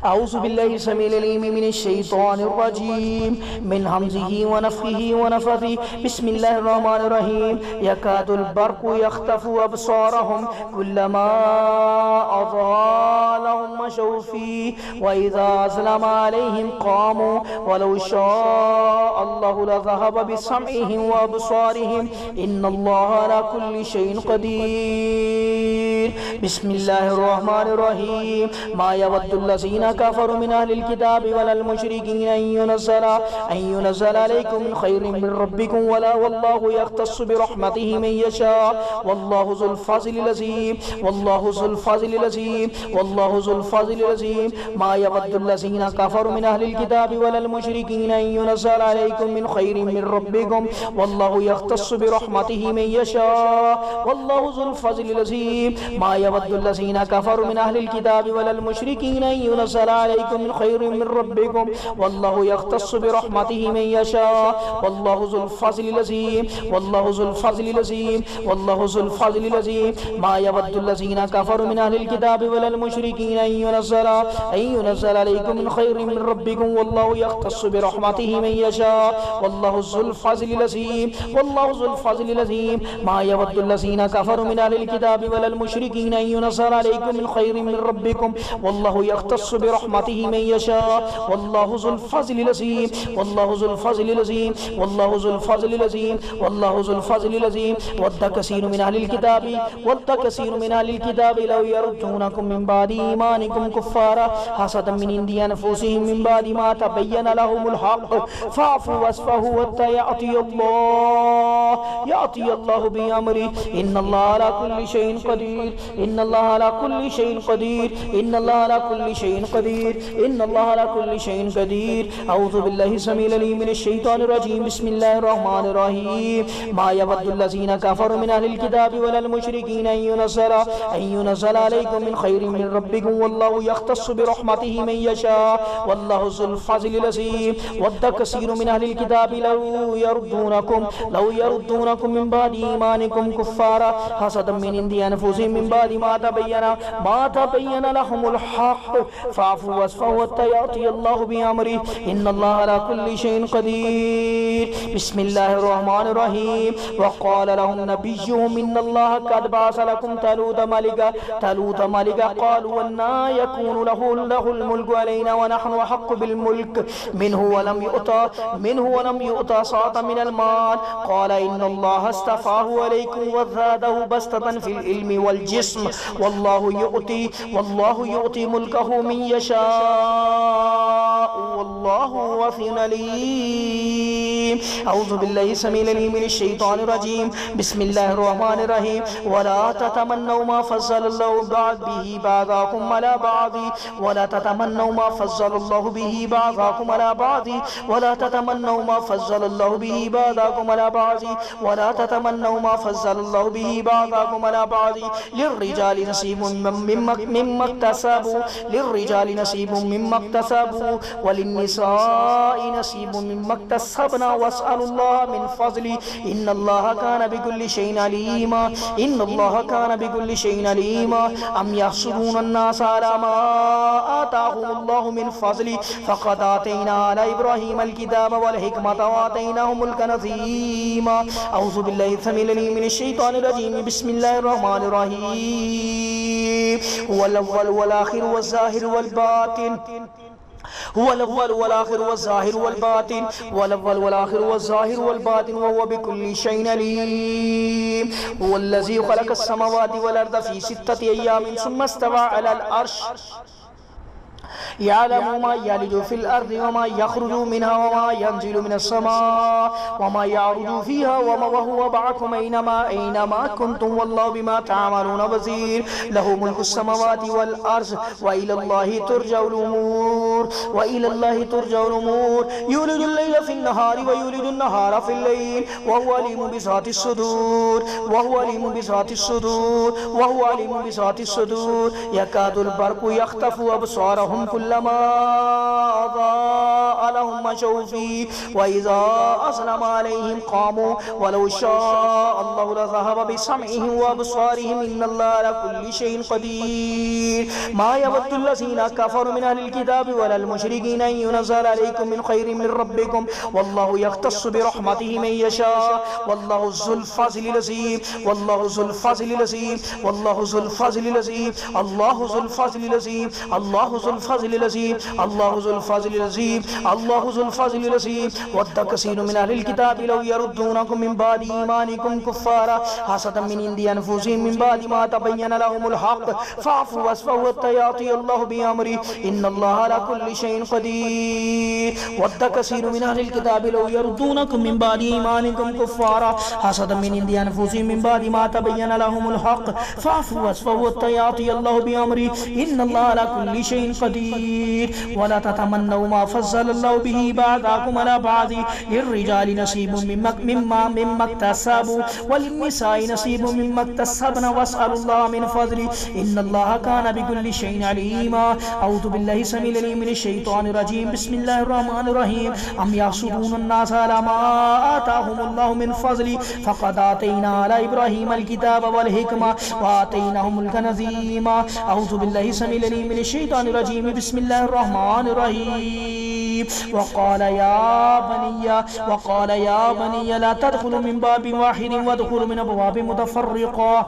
أعوذ بالله السميع العليم من الشيطان الرجيم من همزه ونفخه ونفثه بسم الله الرحمن الرحيم يكاد البرق يخطف أبصارهم كلما أضاء لهم مشوا فيه وإذا أظلم عليهم قاموا ولو شاء الله لذهب بسمعهم وأبصارهم إن الله على كل شيء قدير بسم الله الرحمن الرحيم ما يود الذين كفروا من أهل الكتاب ولا المشركين أن ينزل عليكم من خير من ربكم ولا والله يختص برحمته من يشاء والله ذو الفضل العظيم والله ذو الفضل العظيم والله ذو الفضل العظيم ما يود الذين كفروا من أهل الكتاب ولا المشركين أن ينزل عليكم من خير من ربكم والله يختص برحمته من يشاء والله ذو الفضل العظيم ما يود الذين كفروا من أهل الكتاب ولا المشركين أن ينزل عليكم من خير من ربكم والله يختص برحمته من يشاء والله ذو الفضل العظيم والله ذو الفضل العظيم والله ذو الفضل العظيم ما يود الذين كفروا من أهل الكتاب ولا المشركين أن ينزل عليكم من خير من ربكم والله يختص برحمته من يشاء والله ذو الفضل العظيم والله ذو الفضل العظيم ما يود الذين كفروا من أهل الكتاب ولا المشركين أن ينزل عليكم من خير من ربكم والله يختص برحمته من يشاء والله ذو الفضل العظيم والله ذو الفضل العظيم والله ذو الفضل العظيم والله ذو الفضل العظيم ود كثير من أهل الكتاب لو يردونكم من بعد إيمانكم كفارا حسدا من عند أنفسهم من بعد ما تبين لهم الحق فاعفوا واصفحوا حتى يأتي الله بأمره إن الله على كل شيء قدير إن الله على كل شيء قدير إن الله على كل شيء قدير إن الله على كل شيء قدير أعوذ بالله السميع العليم من الشيطان الرجيم بسم الله الرحمن الرحيم ما يود الذين كفروا من أهل الكتاب ولا المشركين أن ينزل عليكم من خير من ربكم والله يختص برحمته من يشاء والله ذو الفضل العظيم ود كثير من أهل الكتاب لو يردونكم من بعد إيمانكم كفارا حسدا من عند أنفسهم من بعد ما تبين لهم الحق فاعفوا واصفحوا حتى يأتي الله بأمره إن الله على كل شيء قدير بسم الله الرحمن الرحيم وقال لهم نبيهم إن الله قد بعث لكم طالوت ملكا قالوا أنى يكون له الملك علينا ونحن أحق بالملك منه ولم يؤت سعة من المال قال إن الله اصطفاه عليكم وزاده بسطة في العلم والجسم والله يؤتي ملكه من يشاء والله واسع عليم أعوذ بالله السميع العليم من الشيطان الرجيم بسم الله الرحمن الرحيم ولا تتمنوا ما فضل الله به بعضكم على بعض ولا تتمنوا ما فضل الله به بعضكم على بعض ولا تتمنوا ما فضل الله به بعضكم على بعض ولا تتمنوا ما فضل الله به بعضكم على بعض للرجال نصيب مما اكتسبوا وللنساء نصيب مما اكتسبنا واسألوا الله من فضله إن الله كان بكل شيء عليما أم يحسدون الناس على ما آتاهم الله من فضله فقد آتينا على إبراهيم الكتاب والحكمة وآتيناه ملكا عظيما أعوذ بالله السميع العليم من الشيطان الرجيم بسم الله الرحمن الرحيم هو الأول والآخر والظاهر والباطن هو الأول والآخر والظاهر والباطن والأول والآخر والظاهر والباطن وهو بكل شيء عليم هو الذي خلق السماوات والأرض في 6 أيام ثم استوى على العرش يعلم ما يلج في الأرض وما يخرج منها وما ينزل من السماء وما يعرج فيها وهو معكم أينما كنتم والله بما تعملون بصير له ملك السماوات والأرض وإلى الله ترجع الأمور يولج الليل في النهار ويولج النهار في الليل وهو عليم بذات الصدور يكاد البرق يخطف أبصارهم كلما أضاء لهم مشوا فيه وإذا أظلم عليهم قاموا ولو شاء الله لذهب بسمعهم وأبصارهم إن الله على كل شيء قدير ما يود الذين كفروا من أهل الكتاب ولا المشركين أن ينزل عليكم من خير من ربكم والله يختص برحمته من يشاء والله ذو الفضل العظيم والله ذو الفضل العظيم والله ذو الفضل العظيم الله ذو الفضل العظيم الله ذو الفضل العظيم الله ذو الفضل العظيم الله ذو الفضل العظيم ود كثير من أهل الكتاب لو يردونكم من بعد إيمانكم كفارا حسدا من عند أنفسهم من بعد ما تبين لهم الحق فاعفوا واصفحوا حتى يأتي الله بأمره إن الله على كل شيء قدير ود كثير من أهل الكتاب لو يردونكم من بعد إيمانكم كفارا حسدا من عند أنفسهم من بعد ما تبين لهم الحق فاعفوا واصفحوا حتى يأتي الله بأمره إن الله على كل شيء قدير ولا تتمنوا ما فضل الله به بعضكم على بعض للرجال نصيب مما اكتسبوا وللنساء نصيب مما اكتسبن واسألوا الله من فضله إن الله كان بكل شيء عليما أعوذ بالله السميع العليم من الشيطان الرجيم بسم الله الرحمن الرحيم أم يحسدون الناس على ما آتاهم الله من فضله فقد آتينا على إبراهيم الكتاب والحكمة وآتيناه ملكا عظيما أعوذ بالله السميع العليم من الشيطان الرجيم بسم الله الرحمن الرحيم وقال يا بني لا تدخلوا من باب واحد وادخلوا من أبواب متفرقة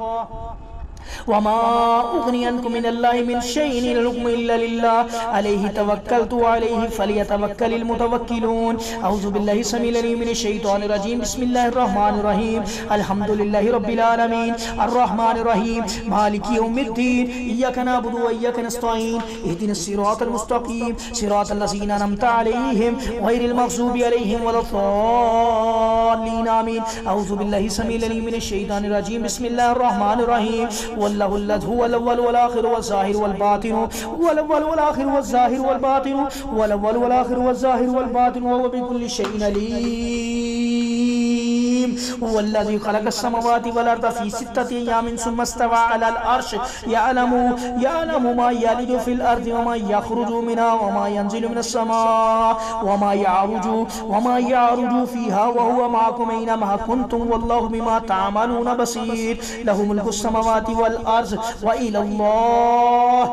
وما أغني عنكم من الله من شيء إن الحكم إلا لله عليه توكلت وعليه فليتوكل المتوكلون أعوذ بالله السميع العليم من الشيطان الرجيم بسم الله الرحمن الرحيم الحمد لله رب العالمين الرحمن الرحيم مالك يوم الدين إياك نعبد وإياك نستعين اهدنا الصراط المستقيم صراط الذين أنعمت عليهم غير المغضوب عليهم ولا الضالين آمين أعوذ بالله السميع العليم من الشيطان الرجيم بسم الله الرحمن الرحيم والله الذي هو الأول والآخر والظاهر والباطن والأول والآخر والظاهر والباطن والأول والآخر والظاهر والباطن وهو بكل شيء عليم هو الذي خلق السماوات والأرض في 6 أيام ثم استوى على العرش يعلم ما يلج في الأرض وما يخرج منها وما ينزل من السماء وما يعرج فيها وهو معكم أينما كنتم والله بما تعملون بصير له ملك السماوات والأرض وإلى الله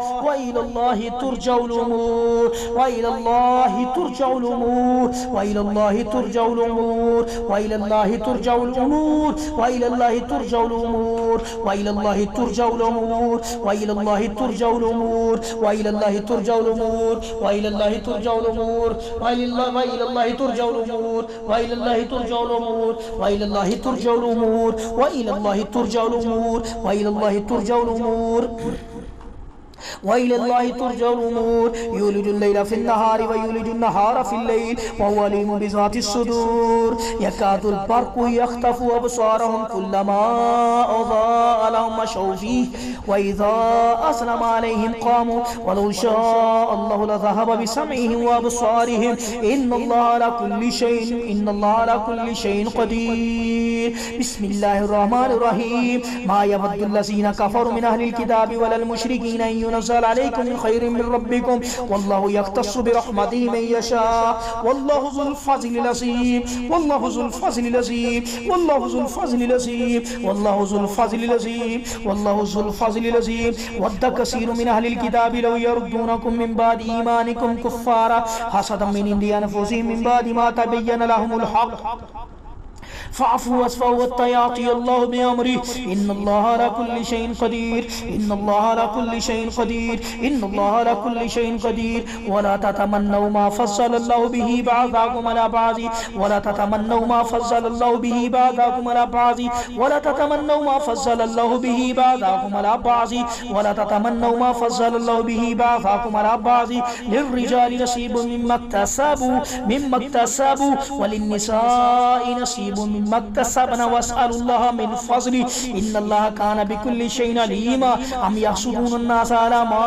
ترجع الأمور وإلى الله ترجع الأمور وإلى الله ترجع الأمور وإلى الله ترجع الأمور وإلى الله ترجع الأمور وإلى الله ترجع الأمور وإلى الله ترجع الأمور وإلى الله ترجع الأمور وإلى الله ترجع الأمور وإلى الله ترجع الأمور وإلى الله ترجع الأمور وإلى الله ترجع الأمور وإلى الله ترجع الأمور وإلى الله ترجع الأمور وإلى الله ترجع الأمور يولج الليل في النهار ويولج النهار في الليل وهو عليم بذات الصدور يكاد البرق يخطف أبصارهم كلما أضاء لهم مشوا فيه وإذا أظلم عليهم قاموا ولو شاء الله لذهب بسمعهم وأبصارهم إن الله على كل شيء قدير بسم الله الرحمن الرحيم ما يود الذين كفروا من أهل الكتاب ولا المشركين أن ينزل عليكم من خير من ربكم والله يختص برحمته من يشاء والله ذو الفضل العظيم والله ذو الفضل العظيم والله ذو الفضل العظيم والله ذو الفضل العظيم والله ذو الفضل العظيم ود كثير من أهل الكتاب لو يردونكم من بعد إيمانكم كفارا حسدا من عند أنفسهم من بعد ما تبين لهم الحق فاعفوا واصفحوا حتى يأتي الله بأمره إن الله على كل شيء قدير إن الله على كل شيء قدير إن الله على كل شيء قدير ولا تتمنوا ما فضل الله به بعضكم على بعض ولا تتمنوا ما فضل الله به بعضكم على بعض ولا تتمنوا ما فضل الله به بعضكم على بعض ولا تتمنوا ما فضل الله به بعضكم على بعض للرجال نصيب مما اكتسبوا وللنساء نصيب مما اكتسبنا واسألوا الله من فضله إن الله كان بكل شيء عليما أم يحسدون الناس على ما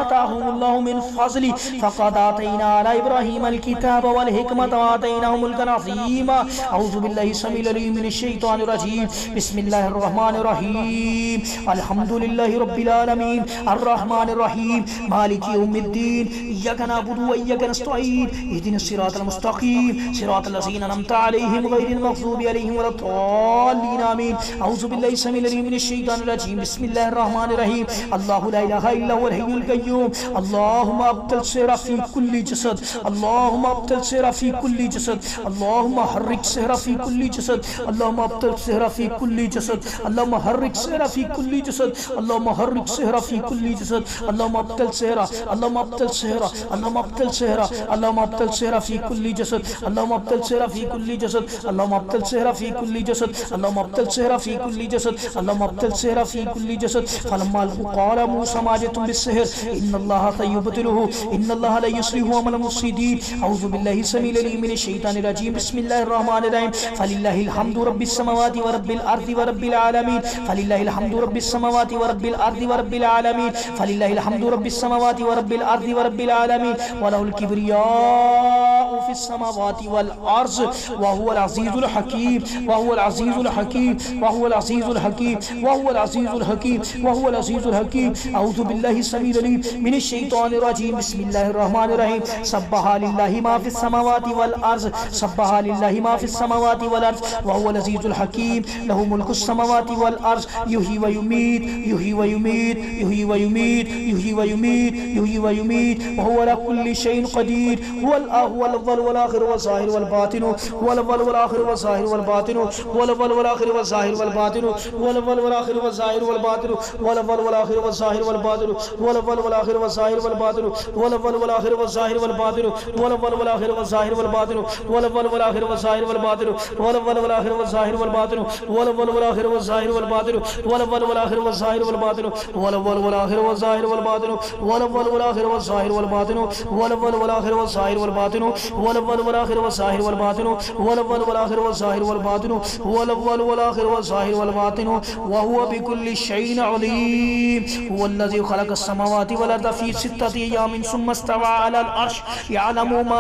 آتاهم الله من فضله فقد آتينا على إبراهيم الكتاب والحكمة وآتيناه ملكا عظيما أعوذ بالله السميع العليم من الشيطان الرجيم بسم الله الرحمن الرحيم الحمد لله رب العالمين الرحمن الرحيم مالك يوم الدين إياك نعبد وإياك نستعين اهدنا الصراط المستقيم صراط الذين أنعمت عليهم غير المغضوب عليهم ولا الضالين آمين أعوذ بالله السميع العليم من الشيطان الرجيم بسم الله الرحمن الرحيم الله لا إله إلا هو الحي القيوم اللهم أبطل السحر في كل جسد اللهم أبطل السحر في كل جسد اللهم حرك السحر في كل جسد اللهم أبطل السحر في كل جسد اللهم حرك السحر في كل جسد اللهم حرك السحر في كل جسد اللهم أبطل السحر اللهم أبطل السحر اللهم أبطل السحر اللهم أبطل السحر في كل جسد اللهم أبطل السحر في كل جسد اللهم أبطل السحر في كل جسد اللهم أبطل السحر في كل جسد اللهم أبطل السحر في كل جسد فلما ألقوا قال موسى ما جئتم بالسحر إن الله سيبطله إن الله لا يصلح عمل المفسدين أعوذ بالله السميع العليم من الشيطان الرجيم بسم الله الرحمن الرحيم فلله الحمد رب السماوات ورب الأرض ورب العالمين فلله الحمد رب السماوات ورب الأرض ورب العالمين فلله الحمد رب السماوات ورب الأرض ورب العالمين وله الكبرياء في السماوات والأرض وهو العزيز الحكيم وهو العزيز الحكيم وهو العزيز الحكيم وهو العزيز الحكيم وهو العزيز الحكيم أعوذ بالله السميع العليم من الشيطان الرجيم بسم الله الرحمن الرحيم سبح لله ما في السماوات والأرض سبح لله ما في السماوات والأرض وهو العزيز الحكيم له ملك السماوات والأرض يحيي ويميت يحيي ويميت يحيي ويميت يحيي ويميت يحيي ويميت وهو على كل شيء قدير هو الأول والآخر والظاهر والباطن هو الأول والآخر والظاهر والباطن هو الأول والآخر والظاهر والباطن هو الأول والآخر والظاهر والباطن هو الأول والآخر والظاهر والباطن هو الأول والآخر والظاهر والباطن هو الأول والآخر والظاهر والباطن هو الأول والآخر والظاهر والباطن هو الأول والآخر والظاهر والباطن هو الأول والآخر والظاهر والباطن هو الأول والآخر والظاهر والباطن هو الأول والآخر والظاهر والباطن هو الأول والآخر والظاهر والباطن هو الأول والآخر والظاهر والباطن هو الأول والآخر والظاهر والباطن هو الأول والآخر والظاهر والباطن هو الأول والآخر والظاهر والباطن هو الأول والآخر والظاهر والباطن وهو بكل شيء عليم هو الذي خلق السماوات والأرض في 6 أيام ثم استوى على العرش يعلم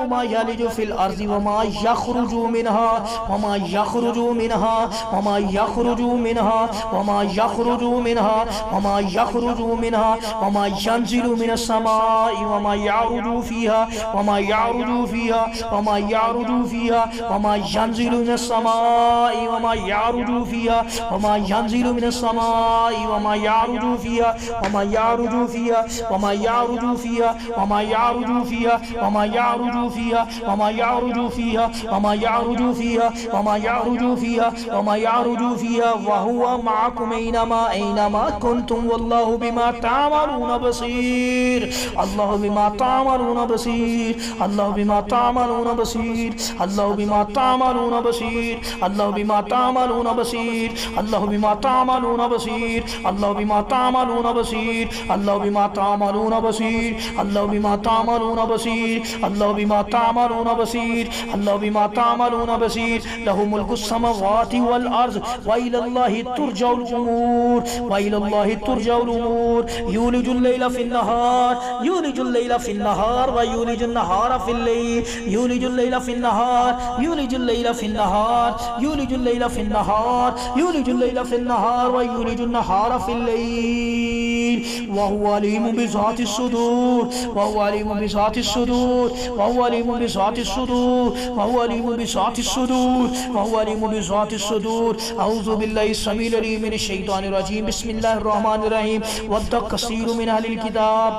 ما يلج في الأرض وما يخرج منها وما يخرج منها وما يخرج منها وما يخرج منها وما يخرج منها وما ينزل من السماء وما يعرج فيها وما يعرج فيها وما يعرج فيها وما ينزل من السماء وما يعرج فيها وما ينزل من السماء وما يعرج فيها وما يعرج فيها وما يعرج فيها وما يعرج فيها وما يعرج فيها وما يعرج فيها وما يعرج فيها وما يعرج فيها وما يعرج فيها وهو معكم أينما كنتم والله بما تعملون بصير الله بما تعملون بصير الله بما تعملون بصير الله بما تعملون بصير الله بما تعملون بصير الله بما تعملون بصير الله بما تعملون بصير الله بما تعملون بصير الله بما تعملون بصير الله بما تعملون بصير الله بما تعملون بصير له ملك السماوات والأرض وإلى الله ترجع الأمور وإلى الله ترجع الأمور يولج الليل في النهار يولج الليل في النهار ويولج النهار في الليل يولج الليل في النهار يولج الليل في النهار يولج الليل في النهار يولج الليل في النهار ويولج النهار في الليل وهو عليم بذات الصدور وهو عليم بذات الصدور وهو عليم بذات الصدور وهو عليم بذات الصدور وهو عليم بذات الصدور أعوذ بالله السميع العليم من الشيطان الرجيم بسم الله الرحمن الرحيم ود كثير من أهل الكتاب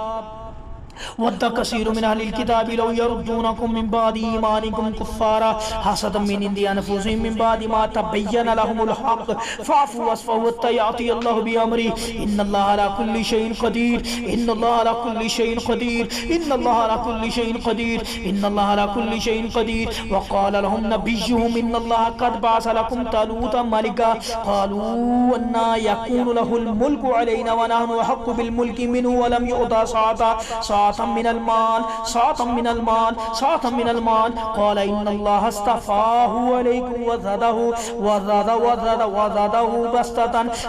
ود كثير من أهل الكتاب لو يردونكم من بعد إيمانكم كفارا حسدا من عند أنفسهم من بعد ما تبين لهم الحق فاعفوا واصفحوا حتى يأتي الله بأمره إن الله على كل شيء قدير إن الله على كل شيء قدير إن الله على كل شيء قدير إن الله على كل شيء قدير وقال لهم نبيهم إن الله قد بعث لكم طالوت ملكا قالوا أنى يكون له الملك علينا ونحن أحق بالملك منه ولم يؤت ساعة ساعة من المال ساعة من المال ساعة من المال قال إن الله اصطفاه عليكم وزاده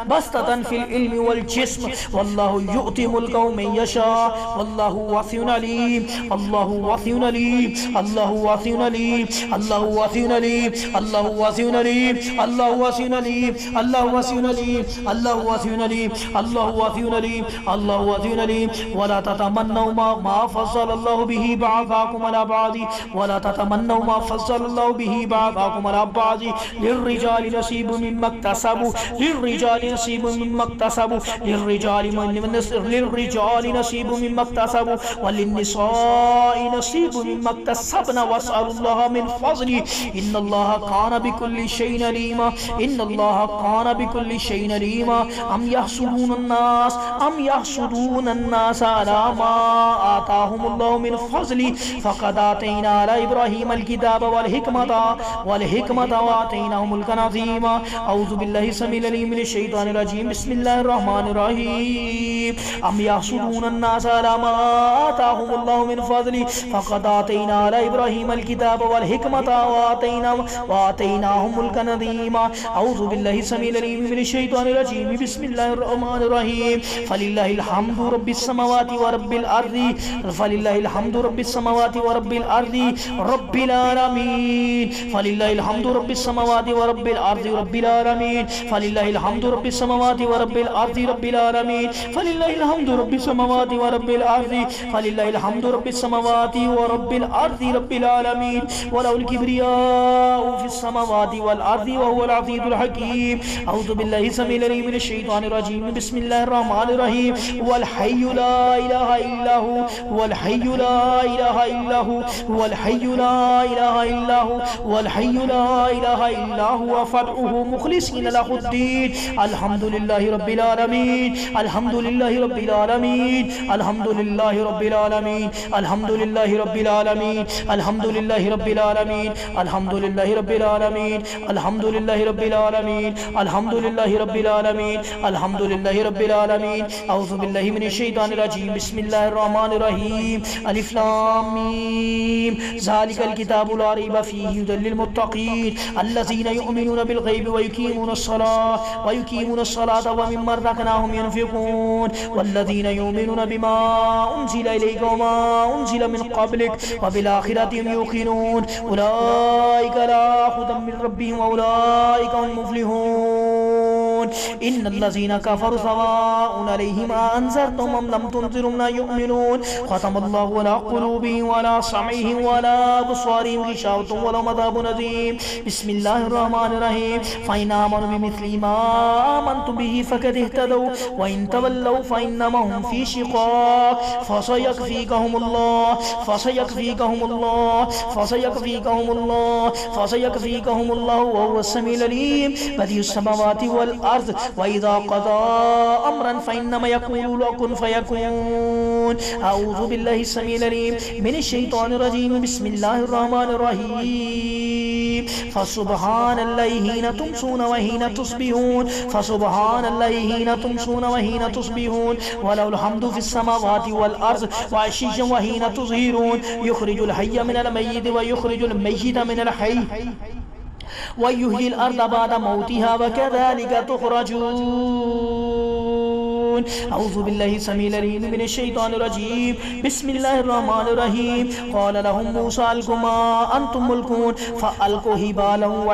بسطة في العلم والجسم والله يؤتي ملكه من يشاء والله واسع عليم الله واسع عليم الله واسع عليم الله واسع عليم الله واسع عليم الله واسع عليم الله واسع عليم الله واسع عليم الله واسع عليم الله واسع عليم ولا تتمنوا ما فضل الله به بعضكم على بعض ولا تتمنوا ما فضل الله به بعضكم على بعض للرجال نصيب مما اكتسبوا للرجال نصيب مما اكتسبوا للرجال نصيب مما اكتسبوا وللنساء نصيب مما اكتسبن واسألوا الله من فضله إن الله كان بكل شيء عليما إن الله كان بكل شيء عليما أم يحسدون الناس على ما آتاهم الله من فضله فقد آتينا على إبراهيم الكتاب والحكمة وآتيناه ملكا عظيما أعوذ بالله السميع العليم من الشيطان الرجيم بسم الله الرحمن الرحيم أم يحسدون الناس على ما آتاهم الله من فضله فقد آتينا على إبراهيم الكتاب والحكمة وآتيناه ملكا عظيما أعوذ بالله السميع العليم من الشيطان الرجيم بسم الله الرحمن الرحيم فلله الحمد رب السماوات ورب الأرض فلله الحمد رب السماوات ورب الأرض رب العالمين فلله الحمد رب السماوات ورب الأرض رب العالمين فلله الحمد رب السماوات ورب الأرض رب العالمين فلله الحمد رب السماوات ورب الأرض فلله الحمد رب السماوات ورب الأرض رب العالمين وله الكبرياء في السماوات والأرض وهو العزيز الحكيم أعوذ بالله السميع العليم من الشيطان الرجيم بسم الله الرحمن الرحيم والحي لا إله إلا هو والحي لا إله إلا هو والحي لا إله إلا هو والحي لا إله إلا هو فادعوه مخلصين له الدين الحمد لله رب العالمين الحمد لله رب العالمين الحمد لله رب العالمين الحمد لله رب العالمين الحمد لله رب العالمين الحمد لله رب العالمين الحمد لله رب العالمين الحمد لله رب العالمين الحمد لله رب العالمين أعوذ بالله من الشيطان الرجيم بسم الله الرحمن الرحيم ألف لام ميم ذلك الكتاب لا ريب فيه هدى للمتقين الذين يؤمنون بالغيب ويقيمون الصلاة ومما رزقناهم ينفقون والذين يؤمنون بما أنزل إليك وما أنزل من قبلك وبالآخرة هم يوقنون أولئك على هدى من ربهم وأولئك هم المفلحون إن الذين كفروا سواء عليهم أنذرتهم أم لم تنذرهم لا يؤمنون ختم الله على قلوبهم وعلى سمعهم وعلى أبصارهم غشاوة ولهم عذاب عظيم بسم الله الرحمن الرحيم فإن آمنوا بمثل ما آمنتم به فقد اهتدوا وإن تولوا فإنما هم في شقاق فسيكفيكهم الله وهو السميع العليم بديع السماوات والأرض وإذا قضى أمرا فإنما يقول له كن فيكون أعوذ بالله السميع العليم من الشيطان الرجيم بسم الله الرحمن الرحيم فسبحان الله حين تمسون وحين تصبحون فسبحان الله حين تمسون وحين تصبحون وله الحمد في السماوات والأرض وعشيا وحين تظهرون يخرج الحي من الميت ويخرج الميت من الحي ويحيي الأرض بعد موتها وكذلك تخرجون أعوذ بالله السميع العليم من الشيطان الرجيم بسم الله الرحمن الرحيم قال لهم موسى ألقوا ما أنتم ملقون فألقوا حبالهم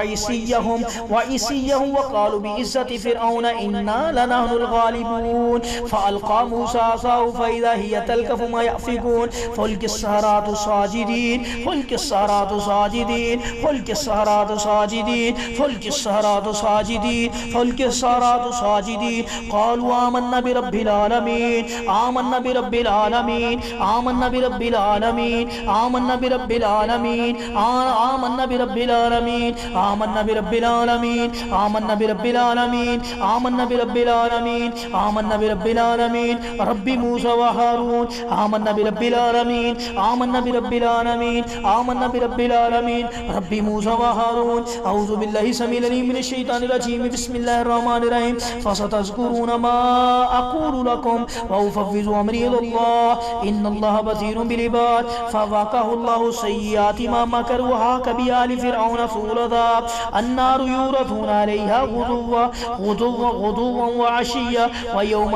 وعصيهم وقالوا بعزة فرعون إنا لنحن الغالبون فألقى موسى عصاه فإذا هي تلقف ما يأفكون فألقي السحرة ساجدين قالوا آمنا برب العالمين آمنا برب العالمين آمنا برب العالمين آمنا برب العالمين آمنا برب العالمين آمنا برب العالمين آمنا برب العالمين آمنا برب العالمين آمنا برب العالمين رب موسى وهارون آمنا برب العالمين آمنا برب العالمين آمنا برب العالمين رب موسى وهارون أعوذ بالله السميع العليم من الشيطان الرجيم بسم الله الرحمن الرحيم فستذكرون ما أقول لكم وأفوض أمري إلى الله إن الله بصير بالعباد فوقاه الله سيئات ما مكروا وحاق بآل فرعون سوء العذاب النار يعرضون عليها غدوا وعشيا ويوم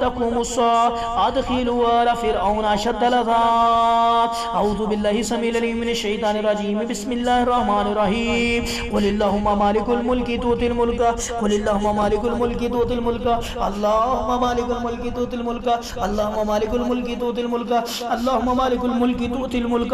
تقوم الساعة أدخلوا آل فرعون أشد العذاب. أعوذ بالله السميع العليم من الشيطان الرجيم. بسم الله الرحمن الرحيم. قل اللهم مالك الملك تؤتي الملك قل اللهم مالك الملك تؤتي الملك اللهم مالك الملك تؤتي الملك اللهم مالك الملك تؤتي الملك اللهم مالك الملك تؤتي الملك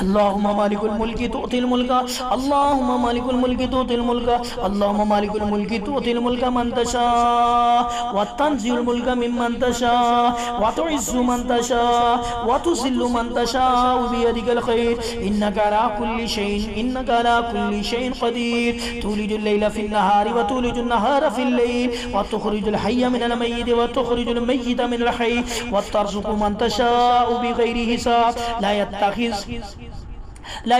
اللهم مالك الملك تؤتي الملك اللهم مالك الملك تؤتي الملك اللهم مالك الملك تؤتي الملك من تشاء وتنزع الملك ممن تشاء وتعز من تشاء وتذل من تشاء بيدك الخير إنك على كل شيء قدير. تولج الليل في النهار وتولج النهار في الليل وتخرج الحي من الميت وتخرج الميت من الحي وترزق من تشاء بغير حساب. لا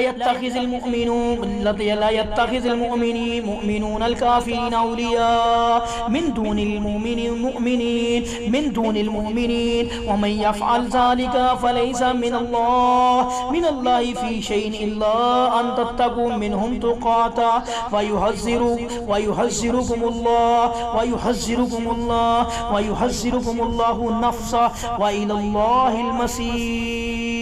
يتخذ المؤمنون الكافرين أولياء من دون المؤمنين ومن يفعل ذلك فليس من الله في شيء إلا أن تتقوا منهم تقاتا ويحذركم الله نفسه وإلى الله المصير.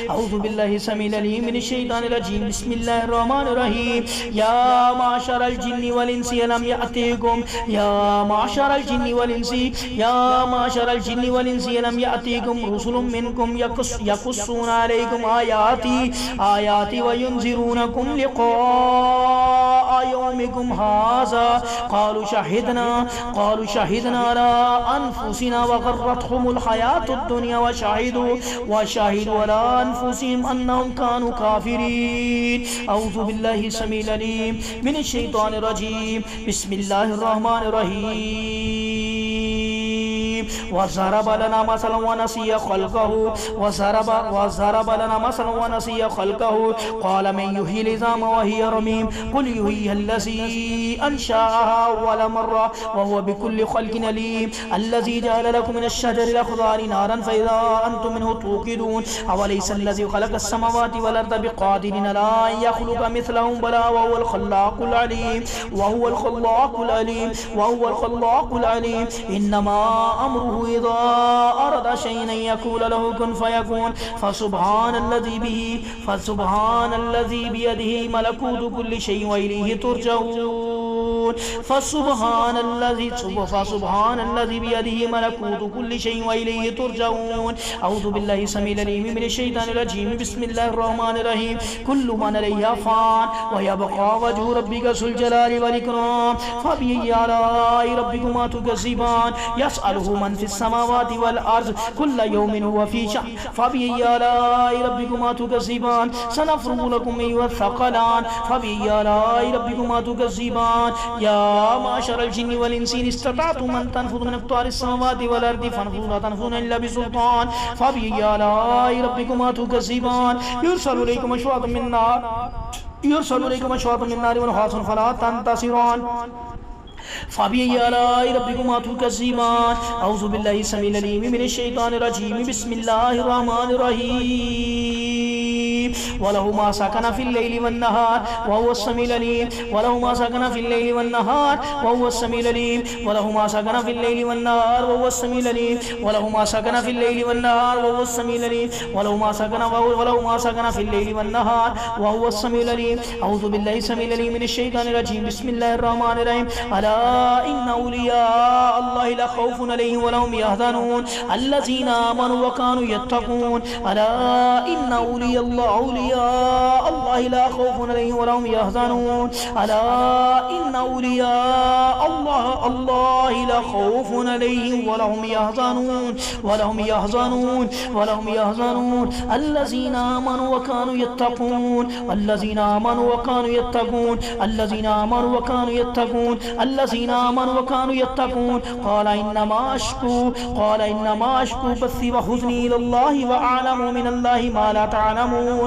أعوذ بالله السميع العليم من الشيطان الرجيم. بسم الله الرحمن الرحيم. يا معشر الجن والإنس ألم يأتيكم رسل منكم يقصون عليكم آياتي وينذرونكم لقاء يومكم هذا قالوا شهدنا على أنفسنا وغرتهم الحياة الدنيا وشهدوا على أنفسهم أنهم كانوا كافرين. أعوذ بالله السميع العليم من الشيطان الرجيم. بسم الله الرحمن الرحيم. وضرب لنا مثلا ونسي خلقه قال من يحيي العظام وهي رميم قل يحييها الذي أنشأها أول مرة وهو بكل خلق عليم الذي جعل لكم من الشجر الأخضر نارا فإذا أنتم منه توقدون أوليس الذي خلق السماوات والأرض بقادر على أن يخلق مثلهم بلى وهو الخلاق العليم إنما أمره إذا أراد شيئا أن يقول له كن فيكون فسبحان الذي بيده ملكوت كل شيء وإليه ترجعون. فسبحان الذي بيده ملكوت كل شيء وإليه ترجعون. أعوذ بالله السميع العليم من الشيطان الرجيم. بسم الله الرحمن الرحيم. كل من عليها فان ويبقى وجه ربك ذو الجلال والإكرام فبأي آلاء ربكما تكذبان يسأله من في السماوات والأرض كل يوم هو في شأن فبأي آلاء ربكما تكذبان سنفرغ لكم أيها الثقلان فبأي آلاء ربكما تكذبان. يا معشر الجن والإنس إن استطعتم أن تنفذوا من أقطار السماوات والأرض فانفذوا لا تنفذون إلا بسلطان فبأي آلاء ربكما تكذبان. يرسل إليكم شواظ من نار ونحاس فلا تنتصران فبأي آلاء ربكما تكذبان. أعوذ بالله السميع العليم من الشيطان الرجيم. بسم الله الرحمن الرحيم. وله ما سكن في الليل والنهار وهو السميع العليم وله ما سكن في الليل والنهار وهو السميع العليم وله ما سكن في الليل والنهار وهو السميع العليم وله ما سكن في الليل والنهار وهو السميع العليم وله ما سكن في الليل والنهار وهو السميع العليم. أعوذ بالله السميع العليم من الشيطان الرجيم. بسم الله الرحمن الرحيم. ألا إن أولياء الله لا خوف عليهم ولا هم يحزنون الذين آمنوا وكانوا يتقون. ألا إن أولياء الله لا خوف عليهم ولا هم يحزنون. ألا إن أولياء الله لا خوف عليهم ولا هم يحزنون الذين آمنوا وكانوا يتقون قال إنما أشكو بثي وحزني إلى الله وأعلم من الله ما لا تعلمون.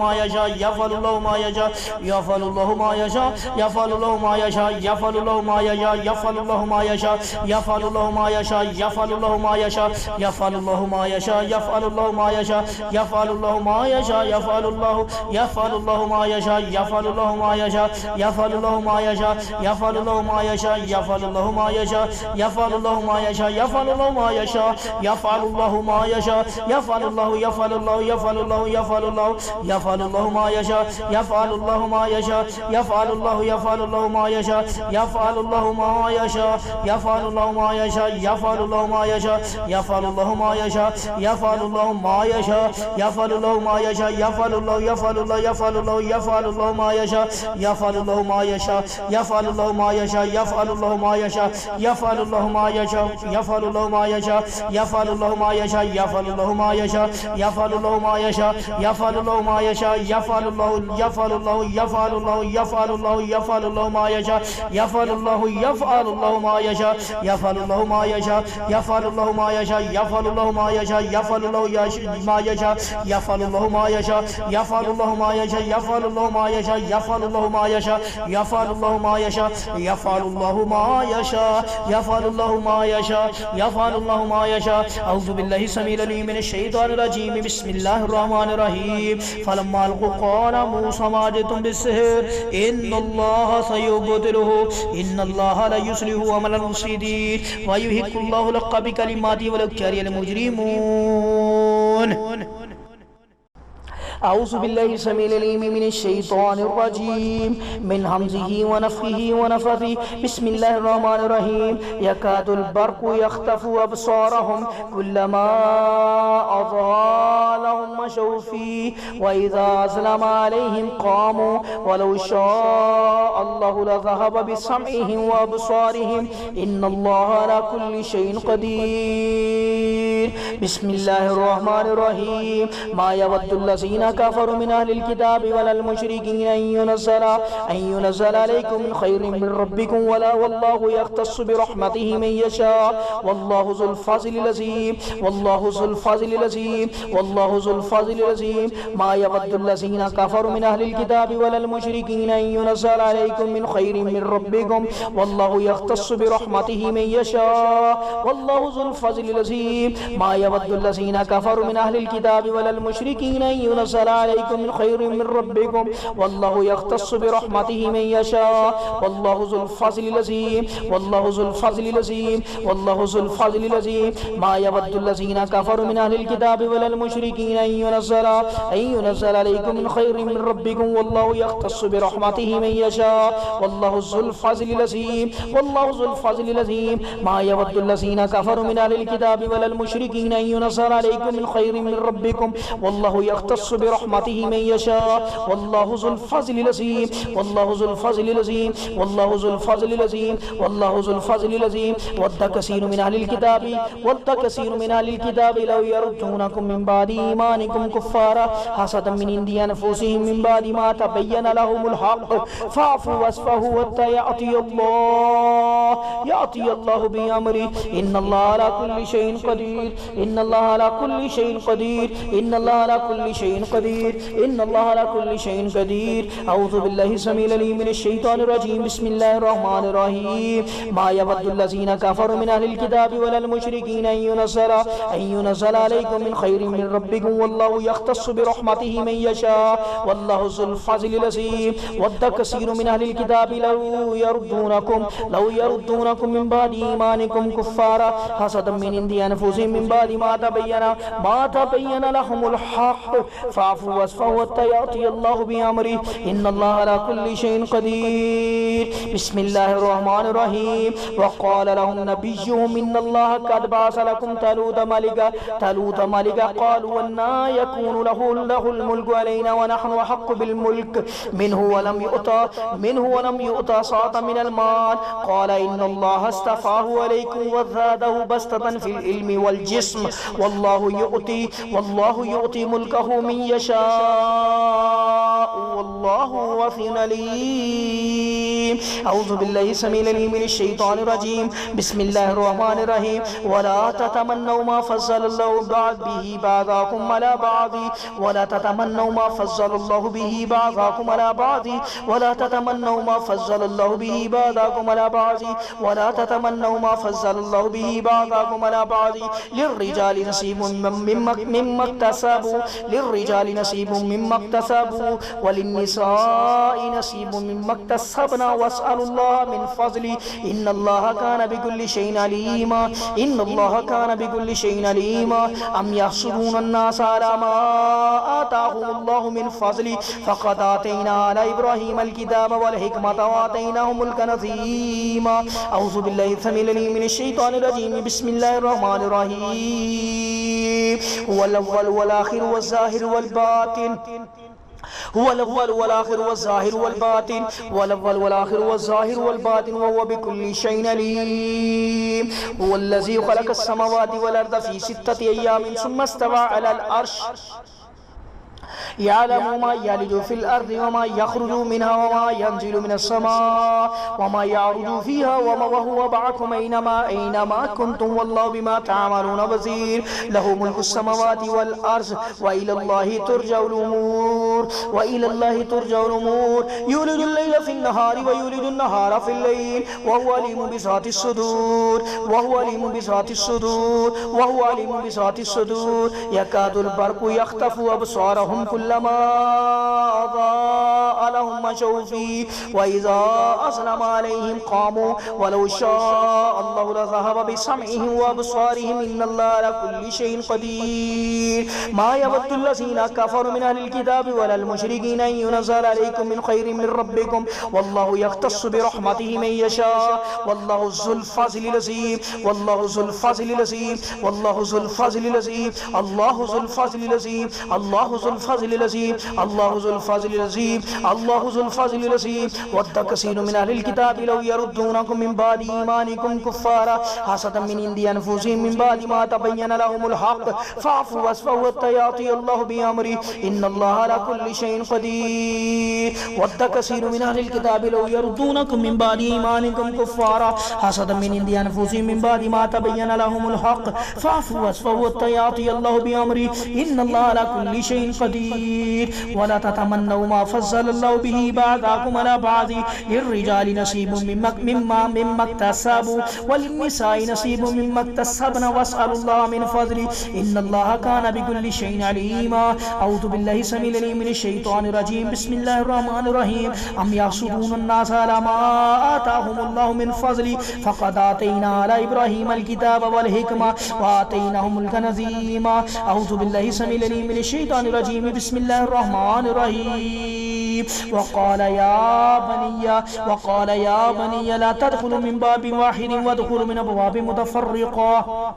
ما يشاء يفعل الله ما يشاء يفعل الله ما يشاء يفعل الله ما يشاء يفعل الله ما يشاء يفعل الله ما يشاء يفعل الله ما يشاء يفعل الله ما يشاء يفعل الله ما يشاء يفعل الله ما يشاء يفعل الله ما يشاء يفعل الله ما يشاء يفعل الله ما يشاء يفعل الله ما يشاء يفعل الله ما يشاء يفعل الله ما يشاء يفعل الله ما يشاء يفعل الله ما يشاء يفعل الله ما يشاء يفعل الله يفعل الله يفعل الله يفعل الله يفعل الله ما يشاء يفعل الله ما يشاء يفعل الله يفعل الله ما يشاء يفعل الله ما يشاء يفعل الله ما يشاء يفعل الله ما يشاء يفعل الله ما يشاء يفعل الله ما يشاء يفعل الله ما يشاء يفعل الله يفعل الله يفعل الله يفعل الله ما يشاء يفعل الله ما يشاء يفعل الله ما يشاء يفعل الله ما يشاء يفعل الله ما يشاء يفعل الله ما يشاء يفعل الله ما يشاء يفعل الله ما يشاء يفعل الله ما يشاء يفعل الله ما يشاء يفعل الله يفعل الله يفعل الله يفعل الله يفعل الله ما يشاء يفعل الله يفعل الله ما يشاء يفعل الله ما يشاء يفعل الله ما يشاء يفعل الله ما يشاء يفعل الله ما يشاء يفعل الله ما يشاء يفعل الله ما يشاء يفعل الله ما يشاء يفعل الله ما يشاء يفعل الله ما يشاء يفعل الله ما يشاء يفعل الله ما يشاء يفعل الله ما يشاء. أعوذ بالله السميع العليم من الشيطان الرجيم. بسم الله الرحمن الرحيم. فلما ألقوا قال موسى ما جئتم بالسحر إن الله سيبطله إن الله لا يصلح عمل المفسدين ويحق الله الحق بكلماته ولو كره المجرمون. أعوذ بالله السميع العليم من الشيطان الرجيم من همزه ونفخه ونفثه. بسم الله الرحمن الرحيم. يكاد البرق يخطف أبصارهم كلما أضاء لهم مشوا فيه وإذا أظلم عليهم قاموا ولو شاء الله لذهب بسمعهم وأبصارهم إن الله على كل شيء قدير. بسم الله الرحمن الرحيم. ما يود الذين كفروا من أهل الكتاب ولا المشركين أن ينزل عليكم من خير من ربكم ولا والله يختص برحمته من يشاء والله ذو الفضل العظيم والله ذو الفضل العظيم والله ذو الفضل العظيم. ما يود الذين كفروا من أهل الكتاب ولا المشركين أن ينزل عليكم من خير من ربكم والله يختص برحمته من يشاء والله ذو الفضل العظيم. ما يود الذين كفروا من أهل الكتاب ولا المشركين أن ينزل عليكم من خير من ربكم والله يختص برحمته من يشاء والله ذو الفضل العظيم والله ذو الفضل العظيم والله ذو الفضل العظيم. ما يود الذين كفروا من أهل الكتاب ولا المشركين أن ينزل عليكم من خير من ربكم والله يختص برحمته من يشاء والله ذو الفضل العظيم والله ذو الفضل العظيم. ما يود الذين كفروا من أهل الكتاب ولا المشركين أن ينزل عليكم من خير من ربكم والله يختص برحمته من يشاء والله ذو الفضل العظيم والله ذو الفضل العظيم والله ذو الفضل العظيم والله ذو الفضل العظيم. ود كثير من أهل الكتاب لو يردونكم من بعد إيمانكم كفارا حسدا من عند أنفسهم من بعد ما تبين لهم الحق فاعفوا واصفحوا حتى يأتي الله بأمره إن الله على كل شيء قدير إن الله على كل شيء قدير إن الله على كل شيء قدير إن الله على كل شيء قدير. أعوذ بالله السميع العليم من الشيطان الرجيم. بسم الله الرحمن الرحيم. ما يود الذين كفروا من أهل الكتاب ولا المشركين أن ينزل عليكم من خير من ربكم والله يختص برحمته من يشاء والله ذو الفضل العظيم. ود كثير من أهل الكتاب لو يردونكم من بعد إيمانكم كفارا حسدا من عند أنفسهم من بعد ما تبين لهم الحق فاعفوا واصفحوا حتى يأتي الله بأمره إن الله على كل شيء قدير. بسم الله الرحمن الرحيم. وقال لهم نبيهم إن الله قد بعث لكم طالوت ملكا قالوا أنى يكون له الملك علينا ونحن أحق بالملك منه ولم يؤت صاعة من المال قال إن الله اصطفاه عليكم وزاده بسطة في العلم والجسم والله يؤتي ملكه من يشاء والله واسع عليم. الرجيم أعوذ بالله السميع العليم من الشيطان الرجيم بسم الله الرحمن الرحيم ولا تتمنوا ما فضل الله به بعضكم على بعض ولا تتمنوا ما فضل الله به بعضكم على بعض ولا تتمنوا ما فضل الله به بعضكم على بعض ولا تتمنوا ما فضل الله به بعضكم على بعض للرجال نصيب مما اكتسبوا للرجال نصيب مما اكتسبوا وللنساء نصيب مما اكتسبنا واسألوا الله من فضله إن الله كان بكل شيء عليما إن الله كان بكل شيء عليما أم يحسدون الناس على ما آتاهم الله من فضله فقد آتينا على إبراهيم الكتاب والحكمة وآتيناه ملكا عظيما أعوذ بالله السميع العليم من الشيطان الرجيم بسم الله الرحمن الرحيم هو الأول والآخر والظاهر والباطن هو الأول والآخر والظاهر والباطن هو الأول والآخر والظاهر والباطن وهو بكل شيء عليم هو الذي خلق السماوات والأرض في 6 أيام ثم استوى على العرش يعلم ما يلج في الأرض وما يخرج منها وما ينزل من السماء وما يعرج فيها وهو معكم أينما كنتم والله بما تعملون بصير له ملك السماوات والأرض وإلى الله ترجع الأمور وإلى الله ترجع الأمور يولج الليل في النهار ويولج النهار في الليل وهو عليم بذات الصدور وهو عليم بذات الصدور وهو عليم بذات الصدور يكاد البرق يخطف أبصارهم كلما أضاء لهم مشوا فيه وإذا أظلم عليهم قاموا ولو شاء الله لذهب بسمعهم وأبصارهم إن الله على كل شيء قدير ما يود الذين كفروا من أهل الكتاب ولا المشركين أن ينزل عليكم من خير من ربكم والله يختص برحمته من يشاء والله ذو الفضل العظيم والله ذو الفضل العظيم والله ذو الفضل العظيم الله ذو الفضل العظيم الله ذو الفضل العظيم الله ذو الفضل العظيم الله ذو الفضل العظيم ود كثير من أهل الكتاب لو يردونكم من بعد إيمانكم كفارا حسدا من عند أنفسهم من بعد ما تبين لهم الحق فاعفوا واصفحوا حتى يأتي الله بأمره إن الله على كل شيء قدير ود كثير من أهل الكتاب لو يردونكم من بعد إيمانكم كفارا حسدا من عند أنفسهم من بعد ما تبين لهم الحق فاعفوا واصفحوا حتى يأتي الله بأمره إن الله على كل شيء قدير ولا تتمنوا ما فضل الله به بعضكم على بعض للرجال نصيب مما اكتسبوا وللنساء نصيب مما اكتسبن واسألوا الله من فضله إن الله كان بكل شيء عليما أعوذ بالله السميع العليم من الشيطان الرجيم بسم الله الرحمن الرحيم أم يحسدون الناس على ما آتاهم الله من فضله فقد آتينا على إبراهيم الكتاب والحكمة وآتيناه ملكا عظيما أعوذ بالله السميع العليم من الشيطان الرجيم بسم الله الرحمن الرحيم وقال يا بني لا تدخلوا من باب واحد وادخلوا من أبواب متفرقة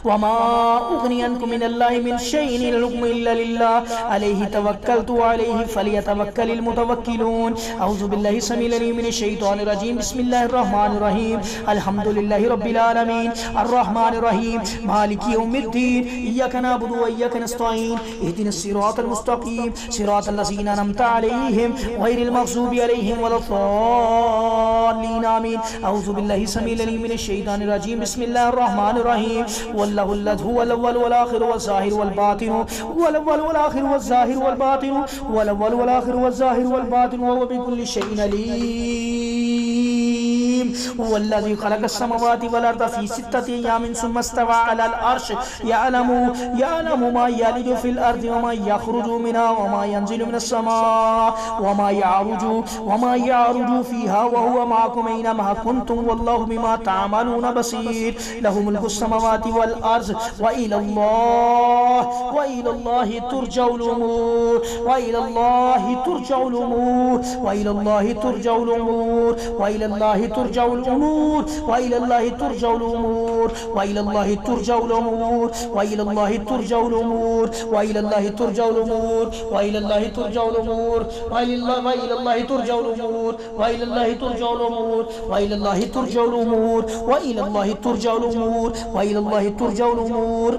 وما أغني عنكم من الله من شيء الحكم إلا لله عليه توكلت وعليه فليتوكل المتوكلون أعوذ بالله السميع العليم من الشيطان الرجيم بسم الله الرحمن الرحيم الحمد لله رب العالمين الرحمن الرحيم مالك يوم الدين إياك نعبد وإياك نستعين اهدنا الصراط المستقيم صراط الذين أنعمت عليهم غير المغضوب عليهم ولا الضالين آمين أعوذ بالله السميع العليم من الشيطان الرجيم بسم الله الرحمن الرحيم والله الذي هو الأول والآخر والظاهر والباطن هو الأول والآخر والظاهر والباطن هو الأول والآخر والظاهر والباطن وهو بكل شيء عليم هو الذي خلق السماوات والأرض في 6 أيام ثم استوى على العرش يعلم ما يلج في الأرض وما يخرج منها وما ينزل من السماء وما يعرج فيها وهو معكم أينما كنتم والله بما تعملون بصير له ملك السماوات والأرض وإلى الله ترجع الأمور وإلى الله ترجع الأمور وإلى الله ترجع الأمور وإلى الله ترجع الأمور وإلى الله ترجع الأمور وإلى الله ترجع الأمور وإلى الله ترجع الأمور وإلى الله ترجع الأمور وإلى الله ترجع الأمور وإلى الله ترجع الأمور وإلى الله ترجع الأمور وإلى الله ترجع الأمور وإلى الله ترجع الأمور وإلى الله ترجع الأمور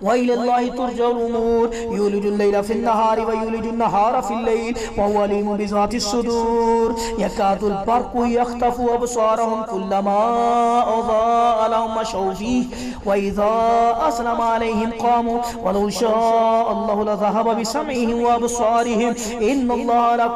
وإلى الله ترجع الأمور يولج الليل في النهار ويولج النهار في الليل وهو عليم بذات الصدور يكاد البرق يخطف أبصارهم كلما أضاء لهم مشوا فيه وإذا أظلم عليهم قاموا ولو شاء الله لذهب بسمعهم وأبصارهم إن الله على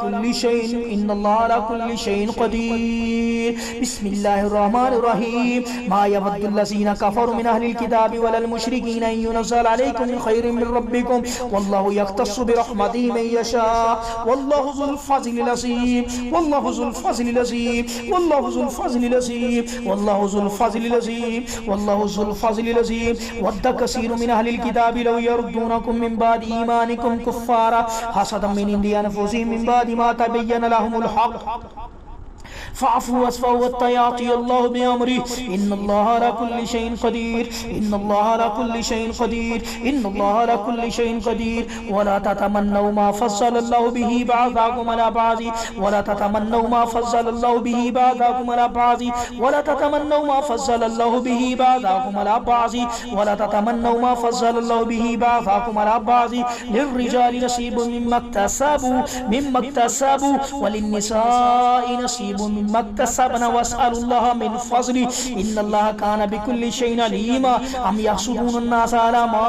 كل شيء قدير. بسم الله الرحمن الرحيم. ما يود الذين كفروا من أهل الكتاب ولا المشركين أن ينزل عليكم من خير من ربكم والله يختص برحمته من يشاء والله ذو الفضل العظيم والله ذو الفضل العظيم والله ذو الفضل العظيم والله ذو الفضل العظيم والله ذو الفضل العظيم. ود كثير من أهل الكتاب لو يردونكم من بعد إيمانكم كفارا حسدا من عند أنفسهم من بعد ما تبين لهم الحق فاعفوا واصفحوا حتى يأتي الله بأمره إن الله على كل شيء قدير إن الله على كل شيء قدير إن الله على كل شيء قدير. ولا تتمنوا ما فضل الله به بعضكم على بعض ولا تتمنوا ما فضل الله به بعضكم على بعض ولا تتمنوا ما فضل الله به بعضكم على بعض ولا تتمنوا ما فضل الله به بعضكم على بعض للرجال نصيب مما اكتسبوا وللنساء نصيب مما اكتسبنا واسألوا الله من فضله إن الله كان بكل شيء عليما. أم يحسدون الناس على ما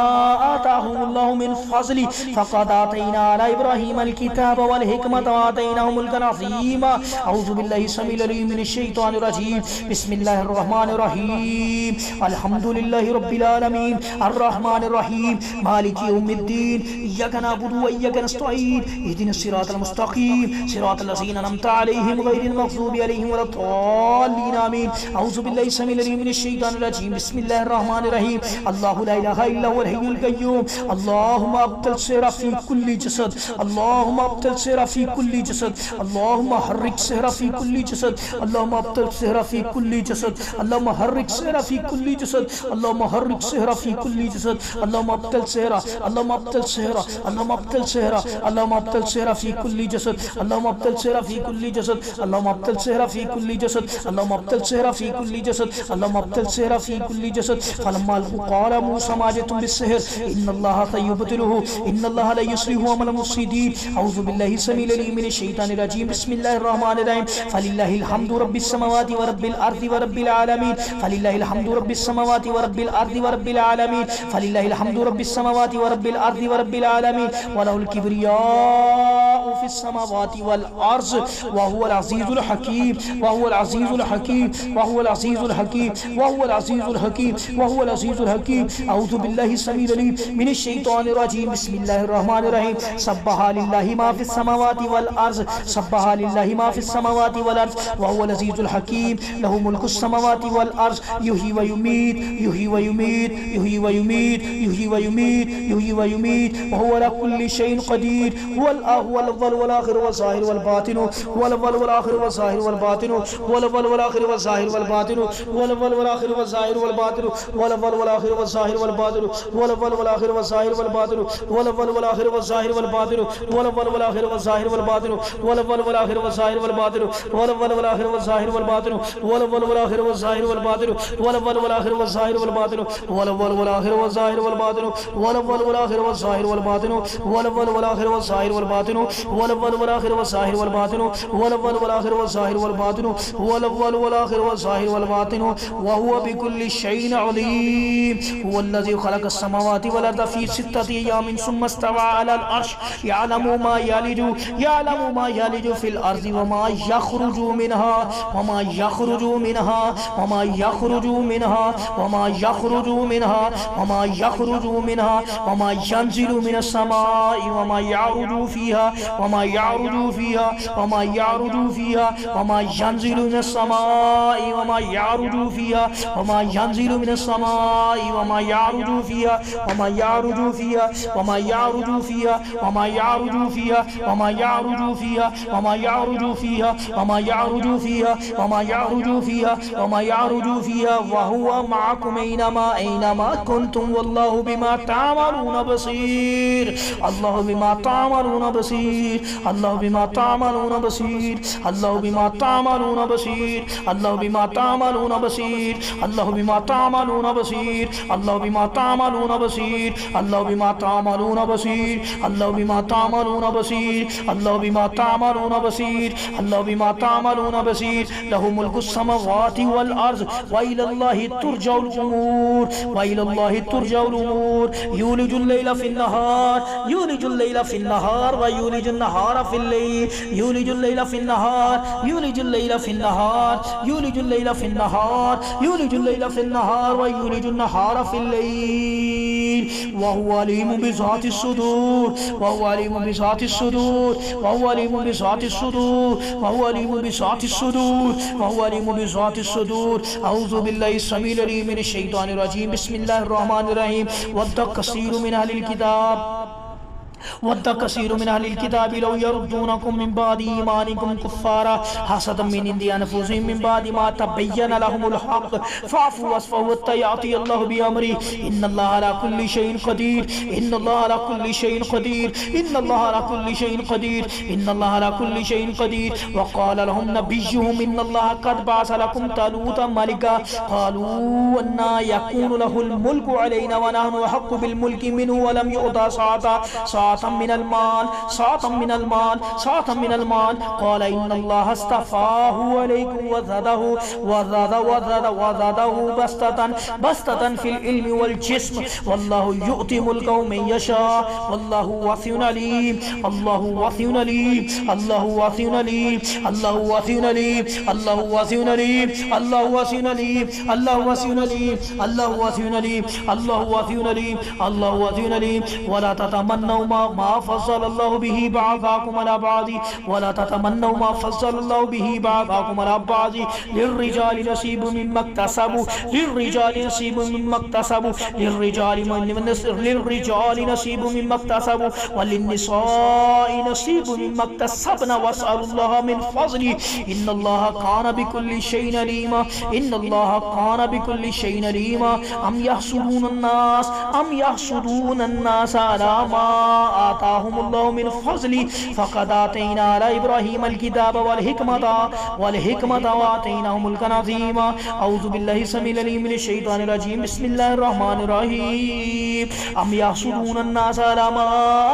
آتاهم الله من فضله فقد آتينا على إبراهيم الكتاب والحكمة وآتيناه ملكا عظيما. أعوذ بالله السميع العليم من الشيطان الرجيم. بسم الله الرحمن الرحيم. الحمد لله رب العالمين الرحمن الرحيم مالك يوم الدين إياك نعبد وإياك نستعين اهدنا الصراط المستقيم صراط الذين أنعمت عليهم غير المغضوب عليهم ولا الضالين آمين. أعوذ بالله السميع العليم من الشيطان الرجيم. بسم الله الرحمن الرحيم. الله لا إله إلا هو الحي القيوم. اللهم أبطل سحر في كل جسد اللهم أبطل سحر في كل جسد اللهم حرك سحر في كل جسد اللهم أبطل سحر في كل جسد اللهم حرك سحر في كل جسد اللهم حرك سحر في كل جسد اللهم أبطل سحر اللهم أبطل سحر اللهم أبطل سحر اللهم أبطل سحر في كل جسد اللهم أبطل سحر في كل جسد اللهم أبطل سحر في كل جسد اللهم أبطل سحر في كل جسد اللهم أبطل سحر في كل جسد. فلما قال موسى ما جئتم بالسحر إن الله سيبطله إن الله لا يصلح عمل المفسدين. أعوذ بالله السميع العليم من الشيطان الرجيم. بسم الله الرحمن الرحيم. فلله الحمد رب السماوات ورب الأرض ورب العالمين فلله الحمد رب السماوات ورب الأرض ورب العالمين فلله الحمد رب السماوات ورب الأرض ورب العالمين وله الكبرياء في السماوات والأرض وهو العزيز الحكيم وهو العزيز الحكيم وهو العزيز الحكيم وهو العزيز الحكيم وهو العزيز الحكيم. أعوذ بالله السميع العليم من الشيطان الرجيم. بسم الله الرحمن الرحيم. سبح لله ما في السماوات والأرض سبح لله ما في السماوات والأرض وهو العزيز الحكيم له ملك السماوات والأرض يحيي ويميت يحيي ويميت يحيي ويميت يحيي ويميت يحيي ويميت وهو على كل شيء قدير. هو الأول والآخر والظاهر والباطن هو الأول والآخر والظاهر والباطن هو الأول والآخر والظاهر والباطن هو الأول والآخر والظاهر والباطن هو الأول والآخر والظاهر والباطن هو الأول والآخر والظاهر والباطن هو الأول والآخر والظاهر والباطن هو الأول والآخر والظاهر والباطن هو الأول والآخر والظاهر والباطن هو الأول والآخر والظاهر والباطن هو الأول والآخر والظاهر والباطن هو الأول والآخر والظاهر والباطن هو الأول والآخر والظاهر والباطن هو الأول والآخر والظاهر والباطن هو الأول والآخر والظاهر والباطن هو الأول والآخر والظاهر والباطن هو الأول والآخر والظاهر والباطن هو الأول والآخر والظاهر والباطن وهو بكل شيء عليم. هو الذي خلق السماوات والأرض في 6 أيام ثم استوى على العرش يعلم ما يلج في الأرض وما يخرج منها وما يخرج منها وما يخرج منها وما يخرج منها وما يخرج منها وما ينزل من السماء وما يعرج فيها وما يعرج فيها وما يعرج فيها وما ينزل من السماء وما يعرج فيها وما ينزل من السماء وما يعرج فيها وما يعرج فيها وما يعرج فيها وما يعرج فيها وما يعرج فيها وما يعرج فيها وما يعرج فيها وما يعرج فيها وما يعرج فيها وهو معكم أينما كنتم والله بما تعملون بصير الله بما تعملون بصير. بصير الله بما تعملون بصير الله بما تعملون بصير الله بما تعملون بصير الله بما تعملون بصير الله بما تعملون بصير الله بما تعملون بصير الله بما تعملون بصير الله بما تعملون بصير الله بما تعملون بصير له ملك السماوات والأرض وإلى الله ترجع الأمور وإلى الله ترجع الأمور يولج الليل في النهار يولج الليل في النهار ويولج النهار في الليل يولج الليل في النهار يولج الليل في النهار يولج الليل في النهار يولج الليل في النهار ويولج النهار في الليل وهو عليم بذات الصدور وهو عليم بذات الصدور وهو عليم بذات الصدور وهو عليم بذات الصدور وهو عليم بذات الصدور أعوذ بالله السميع العليم من الشيطان الرجيم بسم الله الرحمن الرحيم ود كثير من أهل الكتاب ود كثير من أهل الكتاب لو يردونكم من بعد إيمانكم كفارا حسدا من عند أنفسهم من بعد ما تبين لهم الحق فاعفوا واصفحوا حتى يأتي الله بأمره إن الله على كل شيء قدير إن الله على كل شيء قدير إن الله على كل شيء قدير إن الله على كل شيء قدير وقال لهم نبيهم إن الله قد بعث لكم طالوت ملكا قالوا أنى يكون له الملك علينا ونحن أحق بالملك منه ولم يؤتى ساعة من المال ساعة من المال ساعة من المال قال إن الله استفاه عليكم وزاده بسطة في العلم والجسم والله يؤتي ملكه من يشاء والله واسع عليم الله واسع عليم الله واسع عليم الله واسع عليم الله واسع عليم الله واسع عليم الله واسع عليم الله واسع عليم الله واسع عليم الله واسع عليم ولا تتمنوا ما فضل الله به بعضكم على بعض ولا تتمنوا ما فضل الله به بعضكم على بعض للرجال نصيب مما اكتسبوا للرجال نصيب مما اكتسبوا للرجال نصيب مما اكتسبوا وللنساء نصيب مما اكتسبن واسألوا الله من فضله إن الله كان بكل شيء عليما إن الله كان بكل شيء عليما أم يحسدون الناس على ما آتاهم الله من فضله فقد آتينا على إبراهيم الكتاب والحكمة وآتيناه ملكا عظيما أعوذ بالله السميع العليم من الشيطان الرجيم بسم الله الرحمن الرحيم أم يحسدون الناس على ما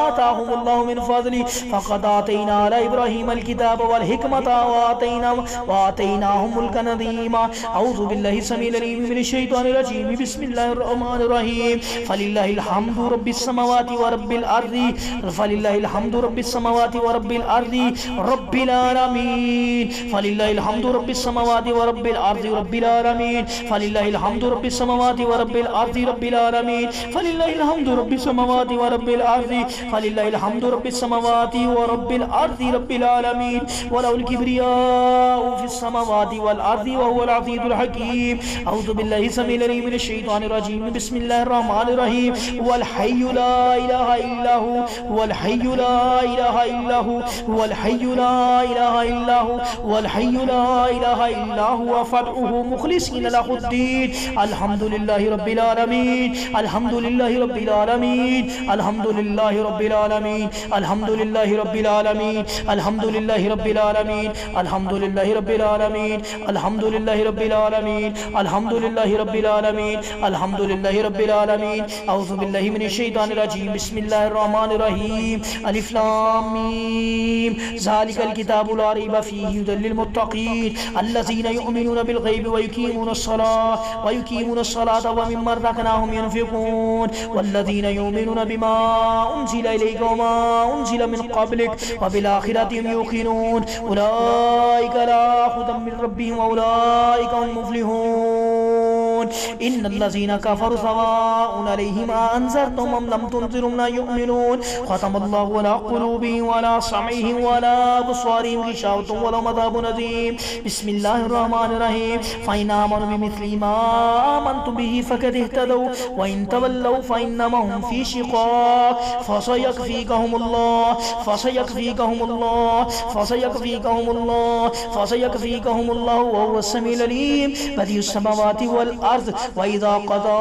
آتاهم الله من فضله فقد آتينا على إبراهيم الكتاب والحكمة وآتيناه ملكا عظيما أعوذ بالله السميع العليم من الشيطان الرجيم بسم الله الرحمن الرحيم فلله الحمد رب السماوات ورب الأرض فلله الحمد رب السماوات ورب الأرض رب العالمين فلله الحمد رب السماوات ورب الأرض رب العالمين فلله الحمد رب السماوات ورب الأرض رب العالمين فلله الحمد رب السماوات ورب الأرض فلله الحمد رب السماوات ورب الأرض رب العالمين وله الكبرياء في السماوات والأرض وهو العزيز الحكيم أعوذ بالله السميع العليم من الشيطان الرجيم بسم الله الرحمن الرحيم والحي لا إله إلا هو والحي لا إله إلا هو والحي لا إله إلا هو والحي لا إله إلا هو فادعوه مخلصين له الدين الحمد لله رب العالمين الحمد لله رب العالمين الحمد لله رب العالمين الحمد لله رب العالمين الحمد لله رب العالمين الحمد لله رب العالمين الحمد لله رب العالمين الحمد لله رب العالمين الحمد لله رب العالمين أعوذ بالله من الشيطان الرجيم بسم الله الرحمن الرحيم ألف لام ميم ذلك الكتاب لا ريب فيه هدى للمتقين الذين يؤمنون بالغيب ويقيمون الصلاة ومما رزقناهم ينفقون والذين يؤمنون بما أنزل إليك وما أنزل من قبلك وبالآخرة هم يوقنون أولئك على هدى من ربهم وأولئك هم المفلحون إن الذين كفروا سواء عليهم أنذرتهم أم لم تنذرهم لا يؤمنون ختم الله على قلوبهم وعلى سمعهم وعلى أبصارهم غشاوة ولهم عذاب عظيم بسم الله الرحمن الرحيم فإن آمنوا بمثل ما آمنت به فقد اهتدوا وإن تولوا فإنما هم في شقاق فسيكفيكهم الله وهو السميع العليم بديع السماوات والأرض والأرض وإذا قضى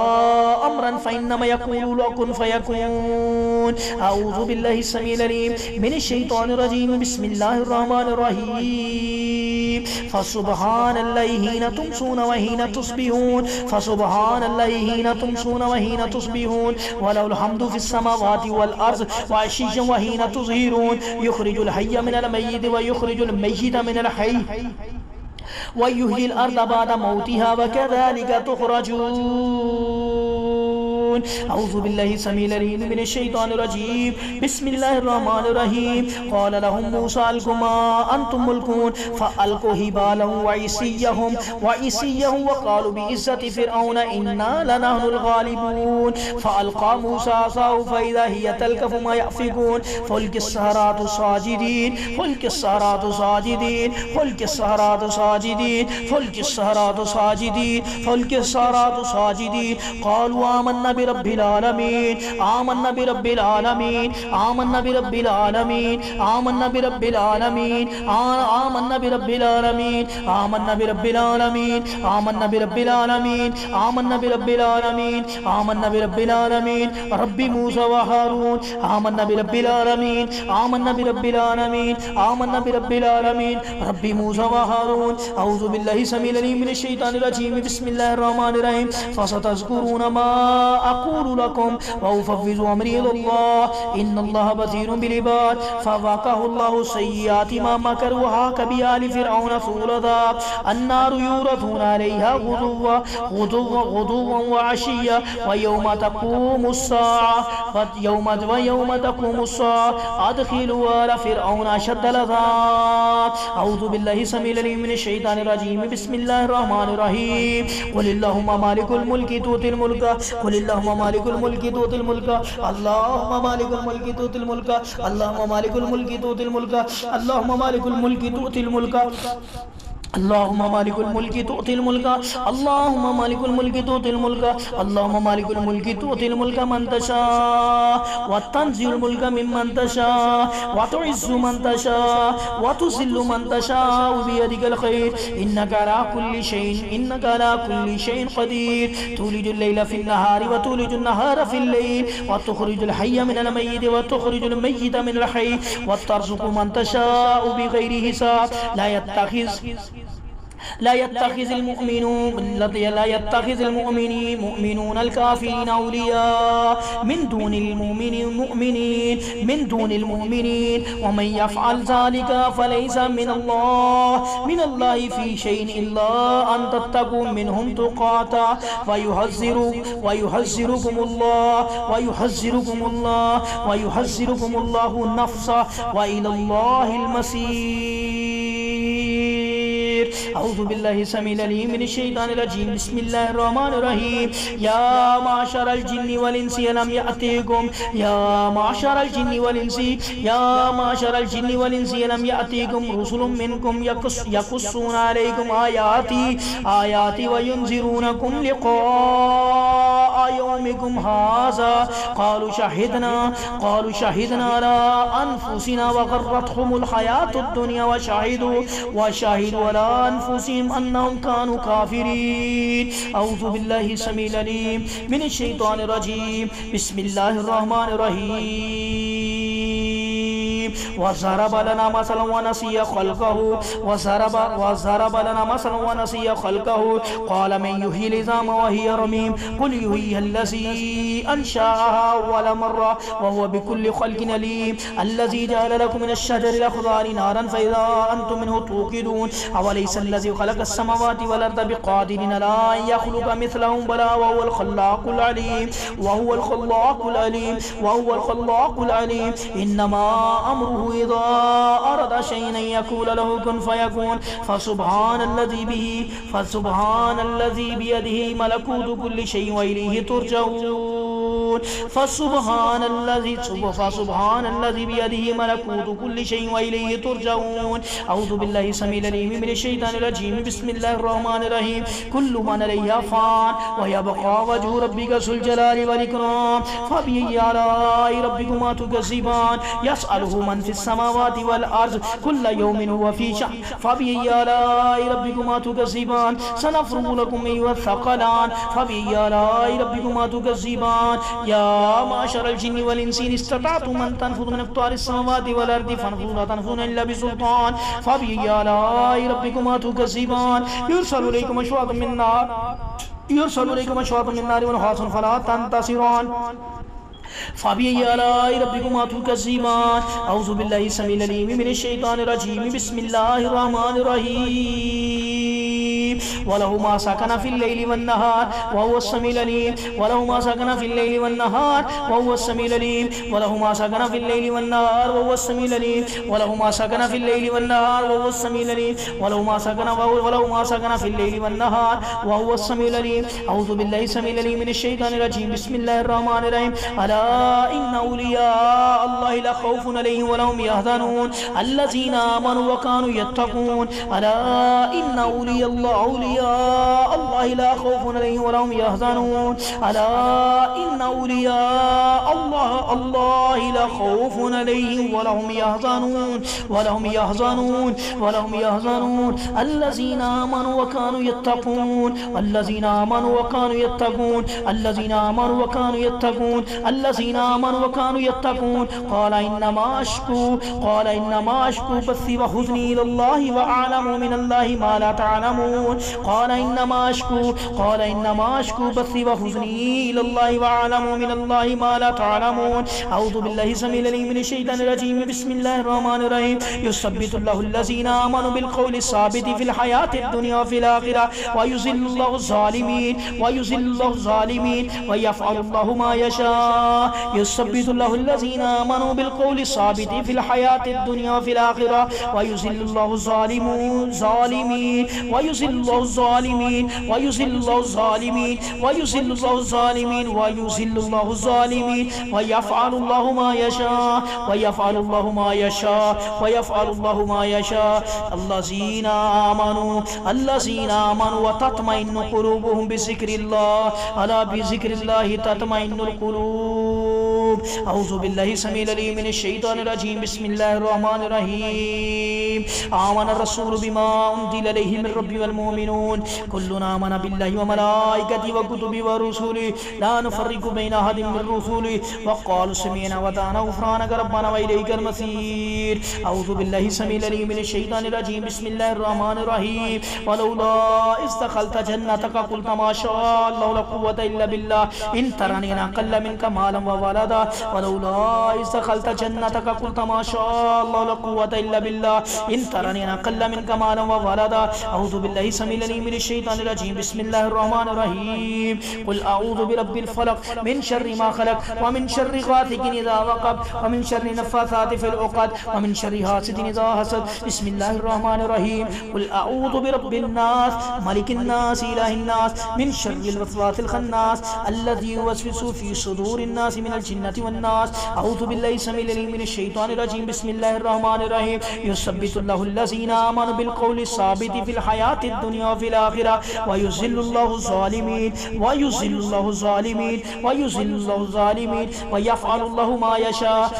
أمرا فإنما يقول له كن فيكون. أعوذ بالله السميع العليم من الشيطان الرجيم. بسم الله الرحمن الرحيم. فسبحان الله حين تمسون وحين تصبحون فسبحان الله حين تمسون وحين تصبحون وله الحمد في السماوات والأرض وعشيا وحين تظهرون يخرج الحي من الميت ويخرج الميت من الحي ويحيي الأرض بعد موتها وكذلك تخرجون. أعوذ بالله السميع العليم من الشيطان الرجيم. بسم الله الرحمن الرحيم. قال لهم موسى ألقوا ما أنتم ملقون فألقوا حبالهم وعصيهم وقالوا بعزة فرعون إنا لنحن الغالبون. فألقى موسى عصاه فإذا هي تلقف ما يأفكون فألقي السحرة ساجدين فألقي السحرة ساجدين فألقي السحرة ساجدين فألقي السحرة ساجدين فألقي السحرة ساجدين قالوا آمنا برب العالمين آمنا برب العالمين آمنا برب العالمين آمنا برب العالمين آمنا برب العالمين آمنا برب العالمين آمنا برب العالمين آمنا برب العالمين آمنا برب العالمين رب موسى وهارون آمنا برب العالمين آمنا برب العالمين آمنا برب العالمين رب موسى وهارون. أعوذ بالله السميع العليم من الشيطان الرجيم. بسم الله الرحمن الرحيم. فستذكرون ما أقول لكم وأفوض أمري إلى الله إن الله بصير بالعباد. فوقاه الله سيئات ما مكروا وحاق بآل فرعون سوء العذاب. النار يورثون عليها غدوا وعشيا ويوم تقوم الساعة أدخلوا آل فرعون أشد العذاب. أعوذ بالله السميع العليم من الشيطان الرجيم. بسم الله الرحمن الرحيم. قل اللهم مالك الملك تؤتي الملك قل اللهم مالك الملك تؤتي الملك اللهم مالك الملك تؤتي الملك اللهم مالك الملك تؤتي الملك اللهم مالك الملك تؤتي الملك اللهم مالك الملك تؤتي الملك اللهم مالك الملك تؤتي الملك اللهم مالك الملك تؤتي الملك من تشاء وتنزع الملك ممن تشاء وتعز من تشاء وتذل من تشاء بيدك الخير إنك على كل شيء قدير. تولج الليل في النهار وتولج النهار في الليل وتخرج الحي من الميت وتخرج الميت من الحي وترزق من تشاء بغير حساب. لا يتخذ المؤمنون الكافرين أولياء من دون المؤمنين ومن يفعل ذلك فليس من الله في شيء إلا أن تتقوا منهم تقاتا ويحذركم الله نفسه وإلى الله المصير. أعوذ بالله السميع العليم من الشيطان الرجيم. بسم الله الرحمن الرحيم. يا معشر الجن والإنس ألم يأتكم ألم يأتكم رسل منكم يقصون عليكم آياتي وينذرونكم لقاء يومكم هذا قالوا شهدنا على أنفسنا وغرتهم الحياة الدنيا وشهدوا على أنفسهم أنهم كانوا كافرين. أعوذ بالله السميع العليم من الشيطان الرجيم. بسم الله الرحمن الرحيم. وضرب لنا مثلا ونسي خلقه قال من يحيي العظام وهي رميم قل يحييها الذي أنشأها أول مرة وهو بكل خلق عليم. الذي جعل لكم من الشجر الأخضر نارا فإذا أنتم منه توقدون أوليس الذي خلق السماوات والأرض بقادر على أن يخلق مثلهم بلى وهو الخلاق العليم. إنما أمره إذا أراد شيئا أن يقول له كن فيكون. فسبحان الذي بيده ملكوت كل شيء وإليه ترجعون. فسبحان الذي بيده ملكوت كل شيء وإليه ترجعون أعوذ بالله السميع العليم من الشيطان الرجيم بسم الله الرحمن الرحيم كل من عليها فان ويبقى وجه ربك ذو الجلال والإكرام فبأي آلاء ربكما تكذبان يسأله من في السماوات والأرض كل يوم هو في شأن فبأي آلاء ربكما تكذبان سنفرغ لكم أيها الثقلان فبأي آلاء ربكما تكذبان يا معشر الجن والإنس إن استطعتم أن تنفذوا من أقطار السماوات والأرض فانفذوا لا تنفذون إلا بسلطان فبأي آلاء ربكما تكذبان يرسل إليكم أشواط من نار ونحاس فلا تنتصران فبأي آلاء ربكما تكذبان أعوذ بالله السميع العليم من الشيطان الرجيم بسم الله الرحمن الرحيم وله ما سكن في الليل والنهار وهو السميع العليم وله ما سكن في الليل والنهار وهو السميع العليم وله ما سكن في الليل والنهار وهو السميع العليم وله ما سكن في الليل والنهار وهو السميع العليم وله ما سكن في الليل والنهار وهو السميع العليم أعوذ بالله السميع العليم من الشيطان الرجيم بسم الله الرحمن الرحيم ألا إن أولياء الله لا خوف عليهم ولا هم يحزنون الذين آمنوا وكانوا يتقون ألا إن أولياء الله لا خوف عليهم ولا هم يحزنون ألا إن أولياء الله لا خوف عليهم ولا هم يحزنون الذين آمنوا وكانوا يتقون الذين آمنوا وكانوا يتقون قال إنما أشكو بثي وحزني إلى الله وأعلم من الله ما لا تعلمون قال إنما أشكو بثي وحزني إلى الله وأعلم من الله ما لا تعلمون أعوذ بالله السميع العليم من الشيطان الرجيم بسم الله الرحمن الرحيم يثبت الله الذين آمنوا بالقول الثابت في الحياة الدنيا وفي الآخرة ويذل الله الظالمين ويفعل الله ما يشاء يثبت الله الذين آمنوا بالقول الثابت في الحياة الدنيا وفي الآخرة ويذل الله الظالمين ويفعل الله ما يشاء الذين آمنوا وتطمئن قلوبهم بذكر الله ألا بذكر الله تطمئن القلوب أعوذ بالله السميع العليم من الشيطان الرجيم بسم الله الرحمن الرحيم آمن الرسول بما أنزل إليه من ربه والمؤمنون كلنا آمن بالله وملائكته وكتبه ورسله لا نفرق بين أحد من رسله وقالوا سمعنا وأطعنا غفرانك ربنا وإليك المصير أعوذ بالله السميع العليم من الشيطان الرجيم بسم الله الرحمن الرحيم ولولا إذ دخلت جنتك قلت ما شاء الله لا قوة إلا بالله إن ترني أقل منك مالا وولدا ولولا إذ دخلت جنتك قلت ما شاء الله لا قوة إلا بالله إن ترني أقل منك مالا وولدا أعوذ بالله السميع العليم من الشيطان الرجيم بسم الله الرحمن الرحيم قل أعوذ برب الفلق من شر ما خلق ومن شر غاسق إذا وقب ومن شر النفاثات في العقد ومن شر حاسد إذا حسد بسم الله الرحمن الرحيم قل أعوذ برب الناس ملك الناس إله الناس من شر الوسواس الخناس الذي يوسوس في صدور الناس من الجنة والناس أعوذ بالله السميع العليم من الشيطان الرجيم بسم الله الرحمن الرحيم يثبت الله الذين آمنوا بالقول الثابت في الحياة الدنيا وفي الآخرة ويذل الله الظالمين ويفعل الله ما يشاء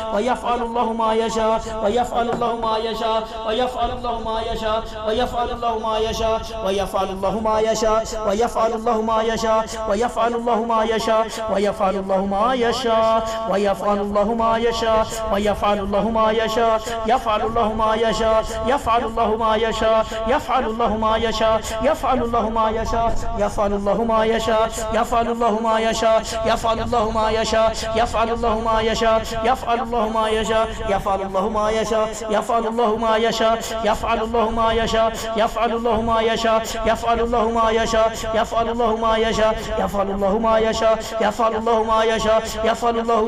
يفعل الله